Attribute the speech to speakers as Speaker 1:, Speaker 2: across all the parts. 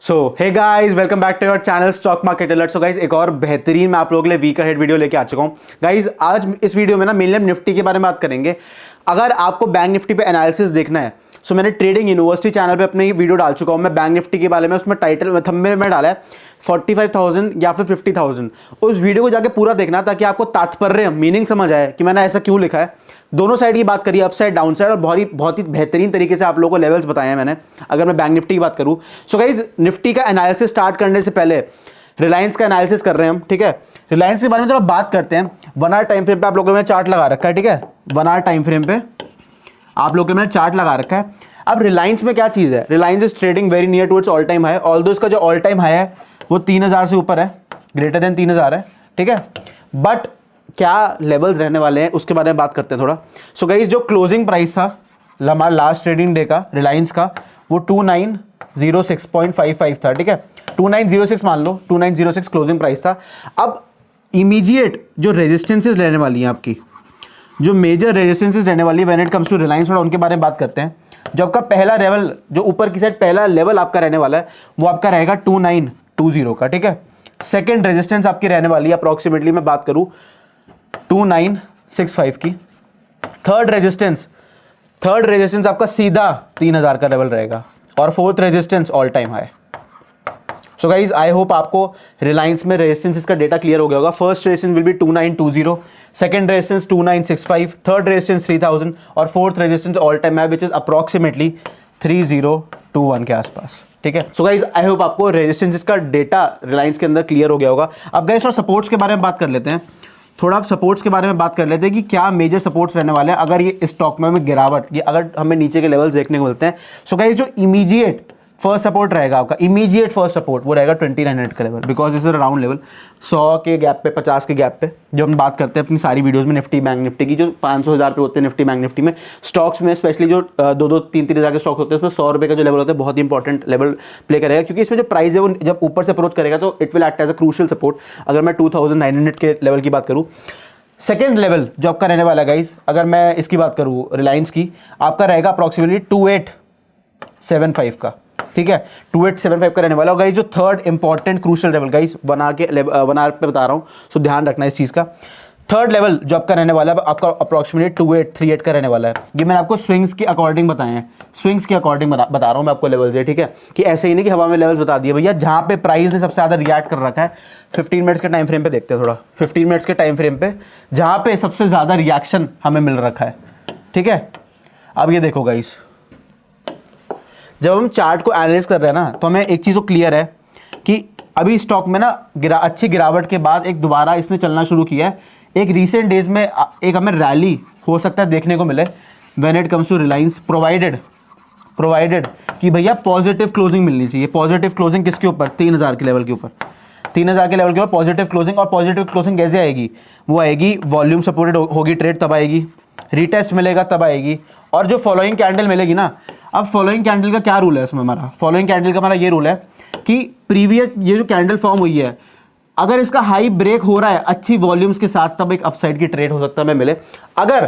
Speaker 1: So hey guys, welcome back to your channel stock market alert. So guys, एक और बेहतरीन मैं आप लोगों के लिए वीक अहेड वीडियो लेके आ चुका हूँ। गाइस, आज इस वीडियो में ना मेनली हम निफ्टी के बारे में बात करेंगे। अगर आपको बैंक निफ्टी पे एनालिसिस देखना है, सो मैंने ट्रेडिंग यूनिवर्सिटी चैनल पे अपनी वीडियो डाल चुका हूँ मैं बैंक निफ्टी के बारे में। उसमें टाइटल थंबनेल में डाला है 45,000 या फिर 50,000। उस वीडियो को जाके पूरा देखना ताकि आपको तात्पर्य मीनिंग समझ आए कि मैंने ऐसा क्यों लिखा है। दोनों साइड की बात करिए, अप साइड डाउन साइड, और बहुत ही बेहतरीन तरीके से आप लोगों को लेवल्स बताए हैं मैंने। अगर मैं बैंक निफ्टी की बात करूं, सो गाइस, निफ्टी का एनालिसिस स्टार्ट करने से पहले रिलायंस का एनालिसिस कर रहे हैं हम। ठीक है, रिलायंस के बारे में थोड़ा बात करते हैं। 1 आवर टाइम फ्रेम पे आप लोगों ने चार्ट लगा रखा है। ठीक है, 1 आवर टाइम फ्रेम पे आप लोगों ने चार्ट लगा रखा है। अब रिलायंस में क्या चीज है, Reliance is trading very near towards all time high. Although इसका जो ऑल टाइम हाई है वो 3,000 से ऊपर है, ग्रेटर देन 3,000 है। ठीक है, बट क्या लेवल्स रहने वाले हैं उसके बारे में बात करते हैं थोड़ा। सो गाइस, जो क्लोजिंग प्राइस था हमारा लास्ट ट्रेडिंग डे का रिलायंस का, वो 2906.55 था। ठीक है, 2906 मान लो, 2906 क्लोजिंग प्राइस था। अब इमीडिएट जो रेजिस्टेंसेस रहने वाली हैं आपकी, जो मेजर रेजिस्टेंसेस रहने वाली है when it comes to Reliance, थोड़ा उनके बारे में बात करते हैं। जो आपका पहला लेवल, जो ऊपर की साइड पहला लेवल आपका रहने वाला है, वो आपका रहेगा 2920 का। ठीक है, सेकंड रेजिस्टेंस आपकी रहने वाली है अप्रोक्सीमेटली मैं बात करूं 2965 की। थर्ड रेजिस्टेंस आपका सीधा 3,000 का लेवल रहेगा, और fourth resistance all time high. So guys, I hope आपको रिलायंस में रेजिस्टेंस का डेटा क्लियर हो गया होगा। First resistance will be 2920, second resistance 2965, third resistance 3,000 और fourth resistance all time high which is approximately 3021 के आसपास। ठीक है, सो गाइज, आई होप आपको रेजिस्टेंस का डेटा रिलायंस के अंदर क्लियर हो गया होगा। अब गाइज, और सपोर्ट्स के बारे में बात कर लेते हैं। थोड़ा सपोर्ट्स के बारे में बात कर लेते हैं कि क्या मेजर सपोर्ट्स रहने वाले हैं अगर ये स्टॉक में गिरावट, ये अगर हमें नीचे के लेवल्स देखने को मिलते हैं। सो गाइस, जो इमीडिएट फर्स्ट सपोर्ट रहेगा आपका, इमीडिएट फर्स्ट सपोर्ट वो रहेगा 2900 का level, because this is round level 100 के गैप पे, 50 के गैप पे। जो हम बात करते हैं अपनी सारी वीडियोस में निफ्टी बैंक निफ्टी की, जो 500,000 पे होते हैं निफ्टी बैंक निफ्टी में, स्टॉक्स में स्पेशली जो 2-3 हज़ार के स्टॉक्स होते हैं, उसमें 100 रुपये का जो लेवल होता है बहुत इंपॉर्टेंट लेवल प्ले करेगा, क्योंकि इसमें जो प्राइस है वो जब ऊपर से अप्रोच करेगा तो it will act as a crucial support. अगर मैं 2900 के लेवल की बात करूँ, सेकेंड लेवल जो आपका रहने वाला है गाइज, अगर मैं इसकी बात करूं रिलायंस की, आपका रहेगा अप्रोक्सीमेटली 2875 का। ठीक है, 2875 का रहने वाला। और गाइज, जो third important crucial level guys 1 hour पे बता रहा हूं, सो ध्यान रखना इस चीज का। थर्ड लेवल जो आपका रहने वाला है आपका अप्रोक्सीमेटली 2838 का रहने वाला है। ये मैंने आपको स्विंग्स के अकॉर्डिंग बताए हैं, स्विंग्स के अकॉर्डिंग बता रहा हूं मैं आपको लेवल्स है। ठीक है, कि ऐसे ही नहीं कि हवा में लेवल्स बता दिए भैया। जहां पे प्राइस ने सबसे ज्यादा रिएक्ट कर रखा है, 15 मिनट्स के टाइम फ्रेम पे देखते हैं थोड़ा, 15 मिनट्स के टाइम फ्रेम पे जहां पे सबसे ज्यादा रिएक्शन हमें मिल रखा है। ठीक है, अब ये देखो गाइस, जब हम चार्ट को एनालाइज कर रहे हैं ना, तो हमें एक चीज तो क्लियर है कि अभी स्टॉक में ना अच्छी गिरावट के बाद एक दोबारा इसने चलना शुरू किया है। एक रीसेंट डेज में एक हमें रैली हो सकता है देखने को मिले when it comes to Reliance, provided कि भैया पॉजिटिव क्लोजिंग मिलनी चाहिए। पॉजिटिव क्लोजिंग किसके ऊपर? 3,000 के लेवल के ऊपर, 3,000 के लेवल के ऊपर पॉजिटिव क्लोजिंग। और पॉजिटिव क्लोजिंग कैसे आएगी? वो आएगी वॉल्यूम सपोर्टेड होगी ट्रेड, तब आएगी। रीटेस्ट मिलेगा तब आएगी। और जो फॉलोइंग कैंडल मिलेगी ना, अब फॉलोइंग कैंडल का क्या रूल है इसमें हमारा? फॉलोइंग कैंडल का हमारा ये रूल है कि प्रीवियस ये जो कैंडल फॉर्म हुई है, अगर इसका हाई ब्रेक हो रहा है अच्छी वॉल्यूम्स के साथ, तब एक अपसाइड की ट्रेड हो सकता है हमें मिले। अगर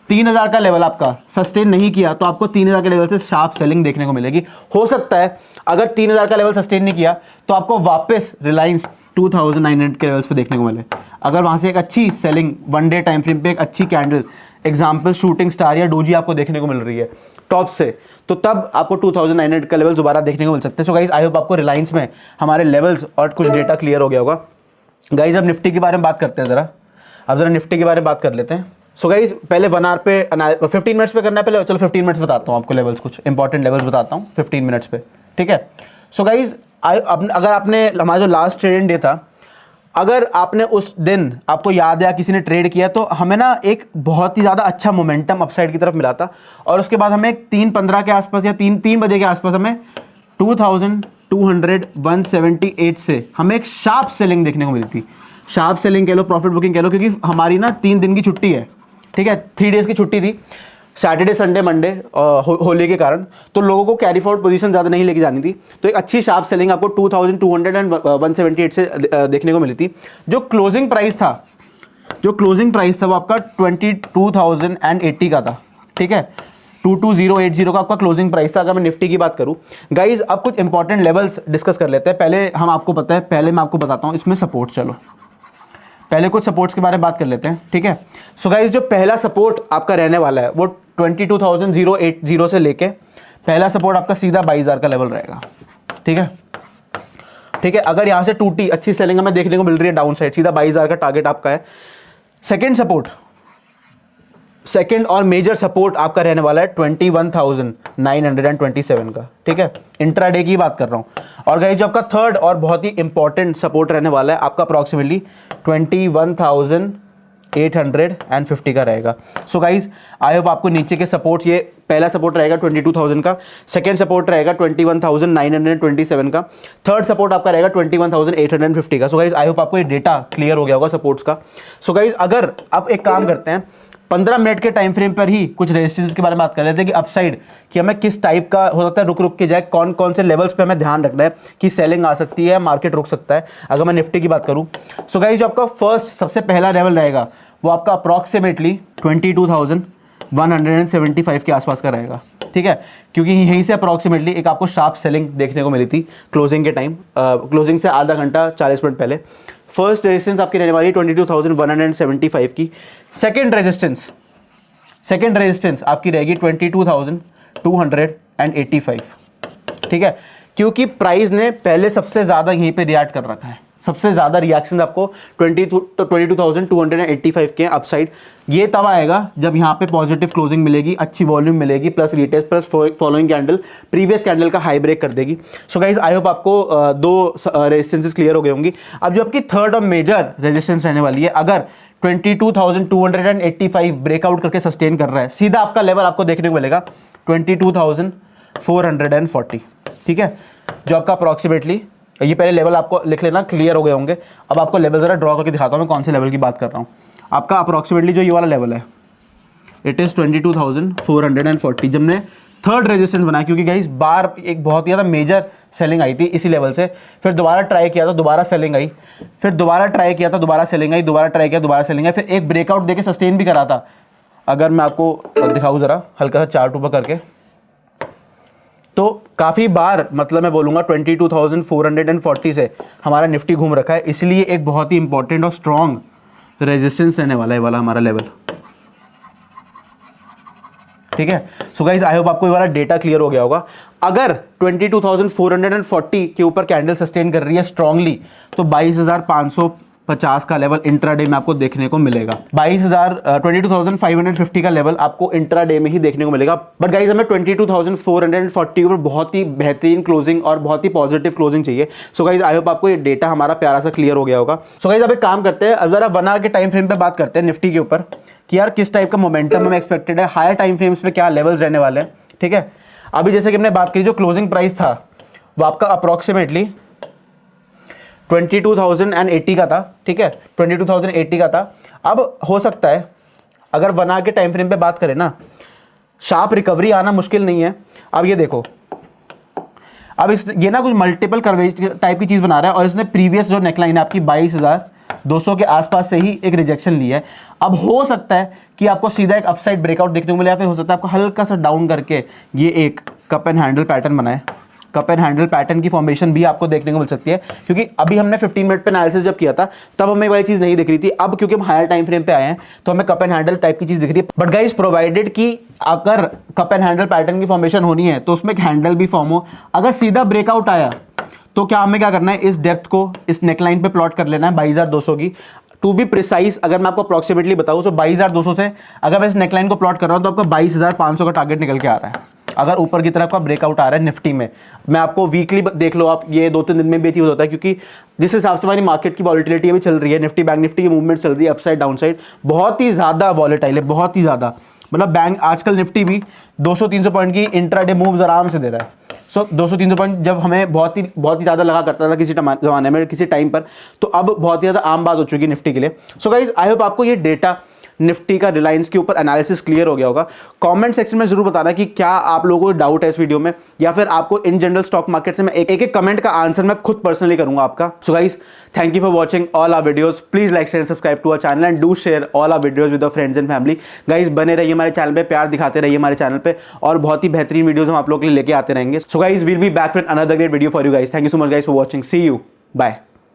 Speaker 1: 3,000 का लेवल आपका सस्टेन नहीं किया तो आपको 3,000 के लेवल से शार्प सेलिंग देखने को मिलेगी। हो सकता है अगर 3,000 का लेवल सस्टेन नहीं किया तो आपको वापस रिलायंस 2,900 के लेवल्स पे देखने को मिले। अगर वहां से एक अच्छी सेलिंग 1 डे टाइम फ्रेम पे एक अच्छी कैंडल, एग्जाम्पल शूटिंग स्टार या डोजी आपको देखने को मिल रही है टॉप से, तो तब आपको 2,900 का लेवल दोबारा देखने को मिल सकते हैं। सो गाइस, आई होप आपको रिलायंस में हमारे लेवल्स और कुछ डेटा क्लियर हो गया होगा। गाइज, अब निफ्टी के बारे में बात करते हैं जरा। अब जरा निफ्टी के बारे में बात कर लेते हैं। सो गाइज, पहले 1 आवर पे 15 मिनट्स पे करना है पहले। चलो 15 मिनट्स बताता हूँ आपको लेवल्स, कुछ इंपॉर्टेंट लेवल्स बताता हूँ 15 मिनट्स पे। ठीक है, सो गाइज, अगर आपने हमारा जो लास्ट ट्रेडिंग डे था, अगर आपने उस दिन आपको याद है किसी ने ट्रेड किया, तो हमें ना एक बहुत ही ज़्यादा अच्छा मोमेंटम अपसाइड की तरफ मिला था। और उसके बाद हमें 3:15 के आसपास या 3 बजे के आसपास हमें 2,200 178 से हमें एक शार्प सेलिंग देखने को मिली थी। शार्प सेलिंग कह लो, प्रॉफिट बुकिंग कह लो, क्योंकि हमारी ना 3 दिन की छुट्टी है। ठीक है, 3 डेज की छुट्टी थी, सैटरडे संडे मंडे होली के कारण, तो लोगों को कैरी फॉरवर्ड पोजीशन ज़्यादा नहीं लेके जानी थी। तो एक अच्छी शार्प सेलिंग आपको 2,200 178 से देखने को मिली थी। जो क्लोजिंग प्राइस था वो आपका 22,080 का था। ठीक है, 22,080 का आपका क्लोजिंग प्राइस था अगर मैं निफ्टी की बात करूं। गाइज अब कुछ इंपॉर्टेंट लेवल्स डिस्कस कर लेते हैं। पहले हम आपको पता है, पहले मैं आपको बताता हूं इसमें सपोर्ट। चलो पहले कुछ सपोर्ट्स के बारे में बात कर लेते हैं, ठीक है। सो गाइज जो पहला सपोर्ट आपका रहने वाला है वो 22,080 से लेके पहला सपोर्ट आपका सीधा 22,000 का लेवल रहेगा, ठीक है। ठीक है, अगर यहां से टूटी अच्छी सेलिंग हमें देखने को मिल रही है डाउन साइड, सीधा 22,000 का टारगेट आपका है। सेकंड सपोर्ट, सेकंड और मेजर सपोर्ट आपका रहने वाला है 21,927 का, ठीक है। इंट्राडे की बात कर रहा हूं। और गाइस जो आपका थर्ड और बहुत ही इंपॉर्टेंट सपोर्ट रहने वाला है आपका अप्रॉक्सीमेटली 21,850 का रहेगा। सो गाइस आई होप आपको नीचे के सपोर्ट्स, ये पहला सपोर्ट रहेगा 22,000 का, सेकंड सपोर्ट रहेगा 21,927 का, थर्ड सपोर्ट आपका रहेगा 21,850 का। सो गाइस आई होप आपको ये डेटा क्लियर हो गया होगा सपोर्ट्स का। सो गाइस अगर आप एक काम करते हैं 15 मिनट के टाइम फ्रेम पर ही कुछ रेजिस्टेंस के बारे में बात कर लेते हैं कि अपसाइड कि हमें किस टाइप का हो सकता है रुक रुक के जाए, कौन कौन से लेवल्स पे हमें ध्यान रखना है कि सेलिंग आ सकती है, मार्केट रुक सकता है। अगर मैं निफ्टी की बात करूं सो गाइस जो आपका फर्स्ट सबसे पहला लेवल रहेगा वो आपका अप्रॉक्सीमेटली 22,175 के आसपास का रहेगा, ठीक है। क्योंकि यहीं से अप्रॉक्सीमेटली एक आपको शार्प सेलिंग देखने को मिली थी क्लोजिंग के टाइम, क्लोजिंग से आधा घंटा 40 मिनट पहले। फर्स्ट रेजिस्टेंस आपकी रहने वाली है 22,175 की। सेकंड रेजिस्टेंस आपकी रहेगी 22,285, ठीक है। क्योंकि प्राइस ने पहले सबसे ज़्यादा यहीं पे रिएक्ट कर रखा है, सबसे ज़्यादा रिएक्शन आपको 22,285 के अपसाइड। ये तब आएगा जब यहाँ पे पॉजिटिव क्लोजिंग मिलेगी, अच्छी वॉल्यूम मिलेगी, plus retest plus following candle previous candle का हाई ब्रेक कर देगी। सो गाइज आई होप आपको दो रेजिस्टेंसेस क्लियर हो गई होंगी। अब जो आपकी थर्ड और मेजर रेजिस्टेंस रहने वाली है, अगर 22,285 ब्रेकआउट करके सस्टेन कर रहा है, सीधा आपका लेवल आपको देखने को मिलेगा 22,440, ठीक है। जो आपका अप्रॉक्सीमेटली, ये पहले लेवल आपको लिख लेना, क्लियर हो गए होंगे। अब आपको लेवल जरा ड्रॉ करके दिखाता हूँ मैं कौन से लेवल की बात कर रहा हूँ। आपका अप्रॉक्सीमेटली जो ये वाला लेवल है इट इज़ 22,440। जब मैंने थर्ड रेजिस्टेंस बनाया, क्योंकि गाइस बार एक बहुत ही ज़्यादा मेजर सेलिंग आई थी इसी लेवल से, फिर दोबारा ट्राई किया था, दोबारा सेलिंग आई, फिर दोबारा ट्राई किया था, दोबारा सेलिंग आई, दोबारा ट्राई किया, दोबारा सेलिंग आई, फिर एक ब्रेकआउट देके सस्टेन भी करा था। अगर मैं आपको दिखाऊँ ज़रा हल्का सा चार्ट ऊपर करके, तो काफ़ी बार मतलब मैं बोलूँगा 22,440 से हमारा निफ्टी घूम रखा है। इसलिए एक बहुत ही इंपॉर्टेंट और स्ट्रॉन्ग रेजिस्टेंस रहने वाला है वाला हमारा लेवल, ठीक है। सो गाइस आई होप आपको ये वाला डेटा क्लियर हो गया होगा। अगर 22,440 के ऊपर कैंडल सस्टेन कर रही है स्ट्रांगली तो 22,550 का लेवल इंट्राडे में आपको देखने को मिलेगा। 22,550 का लेवल आपको इंट्राडे में ही देखने को मिलेगा। बट गाइस हमें 22,440 के ऊपर बहुत ही बेहतरीन क्लोजिंग और बहुत ही पॉजिटिव क्लोजिंग चाहिए। सो गाइस आई होप आपको ये डेटा हमारा प्यारा सा क्लियर हो गया होगा। सो गाइस अब एक काम करते हैं, अब जरा 1 आवर के टाइम फ्रेम पे बात करते हैं निफ्टी के ऊपर कि यार किस टाइप का मोमेंटम हमें एक्सपेक्टेड है, हायर टाइम फ्रेम्स पे क्या लेवल्स रहने वाले हैं, ठीक है। अभी जैसे कि हमने बात की जो क्लोजिंग प्राइस था वो आपका अप्रॉक्सीमेटली 22,080 का था, ठीक है, 22,080 का था। अब हो सकता है अगर 1 आवर के टाइम फ्रेम पे बात करें ना, शार्प रिकवरी आना मुश्किल नहीं है। अब ये देखो, अब ये ना कुछ मल्टीपल कर्वेचर टाइप की चीज़ बना रहा है और इसने प्रीवियस जो नेकलाइन है आपकी 22,200 के आसपास से ही एक रिजेक्शन ली है। अब हो सकता है कि आपको सीधा एक अपसाइड ब्रेकआउट देखने को मिले, या फिर हो सकता है आपको हल्का सा डाउन करके ये एक कप एंड हैंडल पैटर्न बनाए। कप एंड हैंडल पैटर्न की फॉर्मेशन भी आपको देखने को मिल सकती है, क्योंकि अभी हमने 15 मिनट पे एनालिसिस जब किया था तब हमें वाली चीज़ नहीं दिख रही थी। अब क्योंकि हम हायर टाइम फ्रेम पे आए हैं तो हमें कप एंड हैंडल टाइप की चीज़ दिख रही है। बट गाइस प्रोवाइडेड कि अगर कप एंड हैंडल पैटर्न की फॉर्मेशन होनी है तो उसमें एक हैंडल भी फॉर्म हो। अगर सीधा ब्रेकआउट आया तो क्या हमें क्या करना है, इस डेप्थ को इस नेकलाइन पे प्लॉट कर लेना है 22,200 की। टू बी प्रिसाइज अगर मैं आपको अप्रॉक्सीमेटली बताऊं तो 22,200 से अगर मैं इस नेकलाइन को प्लॉट कर रहा हूं तो आपका 22,500 का टारगेट निकल के आ रहा है। अगर ऊपर की तरफ का ब्रेकआउट आ रहा है निफ्टी में, मैं आपको वीकली देख लो आप, ये 2-3 दिन में भी चीज होता है, क्योंकि जिस हिसाब से हमारी मार्केट की वॉलिटिलिटी अभी चल रही है, निफ्टी बैंक निफ्टी की मूवमेंट चल रही है अपसाइड डाउन साइड, बहुत ही ज्यादा वॉलेटाइल है, बहुत ही ज्यादा। मतलब बैंक आजकल निफ्टी भी 200-300 पॉइंट की इंट्राडे मूव्स आराम से दे रहा है। सो 200-300 पॉइंट जब हमें बहुत ही ज़्यादा लगा करता था किसी जमाने में किसी टाइम पर, तो अब बहुत ही ज़्यादा आम बात हो चुकी है निफ्टी के लिए। सो गाइज आई होप आपको ये डेटा निफ्टी का, रिलायंस के ऊपर एनालिसिस क्लियर हो गया होगा। कमेंट सेक्शन में जरूर बताना कि क्या आप लोगों को डाउट है इस वीडियो में, या फिर आपको इन जनरल स्टॉक मार्केट से मैं एक एक कमेंट का आंसर मैं खुद पर्सनली करूंगा आपका। So guys, thank you for watching all our videos. Please like share subscribe to our channel and do share all our videos with your friends and family. Guys, बने रहिए हमारे channel पे, प्यार दिखाते रहिए हमारे चैनल पे, और बहुत ही बेहतरीन वीडियोस हम आप लोगों के लिए लेके आते रहेंगे। So guys, we'll be back with another great video for you guys. Thank you so much guys for watching. See you, bye.